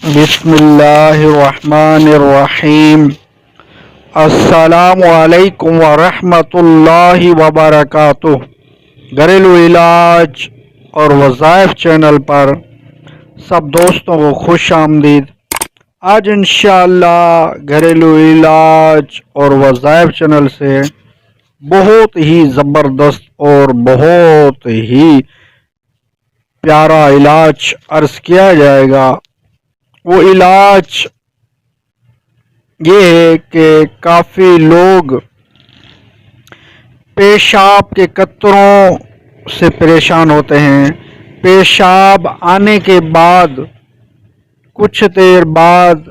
بسم اللہ الرحمن الرحیم۔ السلام علیکم ورحمۃ اللہ وبرکاتہ۔ گھریلو علاج اور وظائف چینل پر سب دوستوں کو خوش آمدید۔ آج انشاءاللہ گھریلو علاج اور وظائف چینل سے بہت ہی زبردست اور بہت ہی پیارا علاج عرض کیا جائے گا۔ وہ علاج یہ ہے کہ کافی لوگ پیشاب کے قطروں سے پریشان ہوتے ہیں۔ پیشاب آنے کے بعد کچھ دیر بعد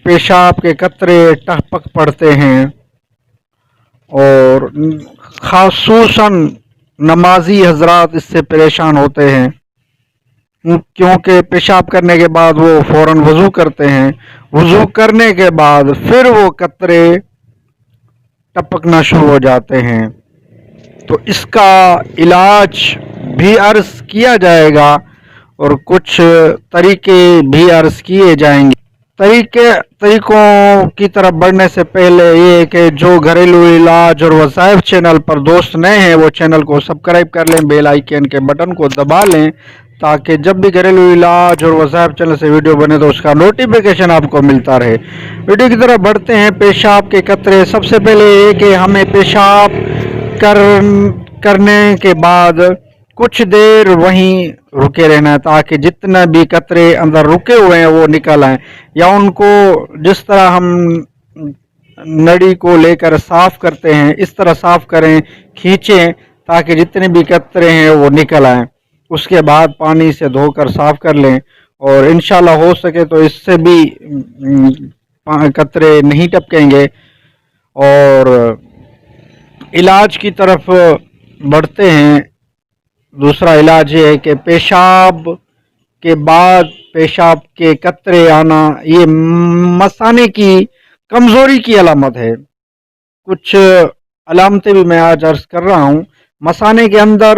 پیشاب کے قطرے ٹپک پڑتے ہیں، اور خصوصاً نمازی حضرات اس سے پریشان ہوتے ہیں، کیونکہ پیشاب کرنے کے بعد وہ فوراً وضو کرتے ہیں۔ وضو کرنے کے بعد پھر وہ قطرے ٹپکنا شروع ہو جاتے ہیں۔ تو اس کا علاج بھی عرض کیا جائے گا اور کچھ طریقے بھی عرض کیے جائیں گے۔ طریقوں کی طرف بڑھنے سے پہلے یہ کہ جو گھریلو علاج اور وظائف چینل پر دوست نئے ہیں وہ چینل کو سبسکرائب کر لیں، بیل آئیکن کے بٹن کو دبا لیں، تاکہ جب بھی گھریلو علاج اور وظائف چینل سے ویڈیو بنے تو اس کا نوٹیفیکیشن آپ کو ملتا رہے۔ ویڈیو کی طرف بڑھتے ہیں۔ پیشاب کے قطرے، سب سے پہلے یہ کہ ہمیں پیشاب کرنے کے بعد کچھ دیر وہیں رکے رہنا ہے، تاکہ جتنا بھی قطرے اندر رکے ہوئے ہیں وہ نکل آئیں، یا ان کو جس طرح ہم نڑی کو لے کر صاف کرتے ہیں اس طرح صاف کریں، کھینچیں، تاکہ جتنے بھی قطرے ہیں وہ نکل آئیں۔ اس کے بعد پانی سے دھو کر صاف کر لیں، اور انشاءاللہ ہو سکے تو اس سے بھی قطرے نہیں ٹپکیں گے۔ اور علاج کی طرف بڑھتے ہیں۔ دوسرا علاج یہ ہے کہ پیشاب کے بعد پیشاب کے قطرے آنا یہ مثانے کی کمزوری کی علامت ہے۔ کچھ علامتیں بھی میں آج عرض کر رہا ہوں۔ مثانے کے اندر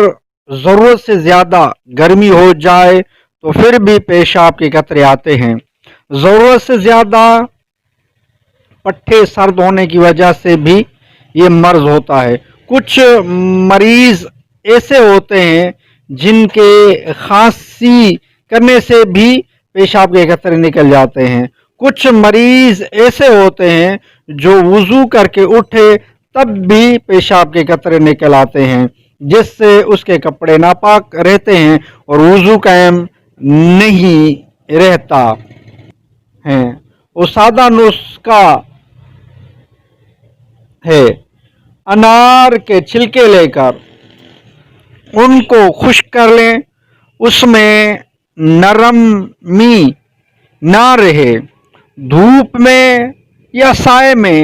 ضرورت سے زیادہ گرمی ہو جائے تو پھر بھی پیشاب کے قطرے آتے ہیں۔ ضرورت سے زیادہ پٹھے سرد ہونے کی وجہ سے بھی یہ مرض ہوتا ہے۔ کچھ مریض ایسے ہوتے ہیں جن کے کھانسی کرنے سے بھی پیشاب کے قطرے نکل جاتے ہیں۔ کچھ مریض ایسے ہوتے ہیں جو وضو کر کے اٹھے تب بھی پیشاب کے قطرے نکل آتے ہیں، جس سے اس کے کپڑے ناپاک رہتے ہیں اور وضو قائم نہیں رہتا ہے۔ وہ سادہ نسخہ ہے، انار کے چھلکے لے کر ان کو خشک کر لیں، اس میں نرمی نہ رہے، دھوپ میں یا سائے میں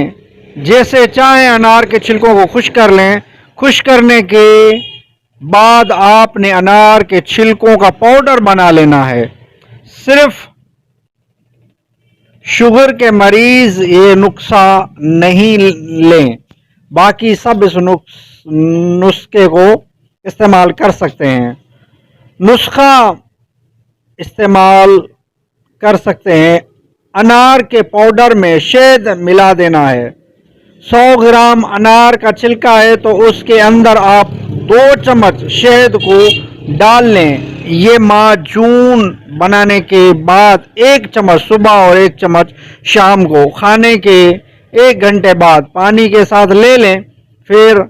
جیسے چاہیں انار کے چھلکوں کو خشک کر لیں۔ خشک کرنے کے بعد آپ نے انار کے چھلکوں کا پاؤڈر بنا لینا ہے۔ صرف شوگر کے مریض یہ نسخہ نہیں لیں، باقی سب اس نسخے کو استعمال کر سکتے ہیں۔ نسخہ استعمال کر سکتے ہیں۔ انار کے پاؤڈر میں شہد ملا دینا ہے۔ 100 گرام انار کا چھلکا ہے تو اس کے اندر آپ 2 چمچ شہد کو ڈال لیں۔ یہ معجون بنانے کے بعد 1 چمچ صبح اور 1 چمچ شام کو کھانے کے 1 گھنٹے بعد پانی کے ساتھ لے لیں۔ پھر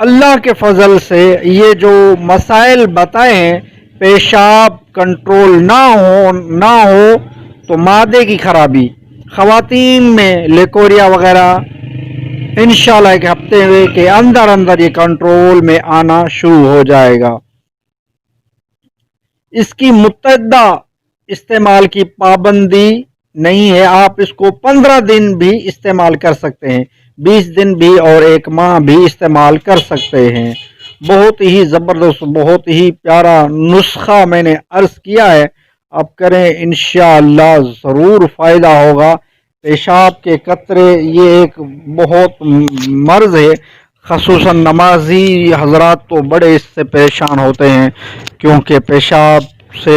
اللہ کے فضل سے یہ جو مسائل بتائے ہیں، پیشاب کنٹرول نہ ہو تو معدے کی خرابی، خواتین میں لیکوریا وغیرہ، انشاءاللہ ایک ہفتے کے اندر یہ کنٹرول میں آنا شروع ہو جائے گا۔ اس کی متعدد استعمال کی پابندی نہیں ہے، آپ اس کو 15 دن بھی استعمال کر سکتے ہیں، 20 دن بھی اور 1 ماہ بھی استعمال کر سکتے ہیں۔ بہت ہی زبردست، بہت ہی پیارا نسخہ میں نے عرض کیا ہے، اب کریں، انشاءاللہ ضرور فائدہ ہوگا۔ پیشاب کے قطرے یہ ایک بہت مرض ہے، خصوصاً نمازی حضرات تو بڑے اس سے پریشان ہوتے ہیں، کیونکہ پیشاب سے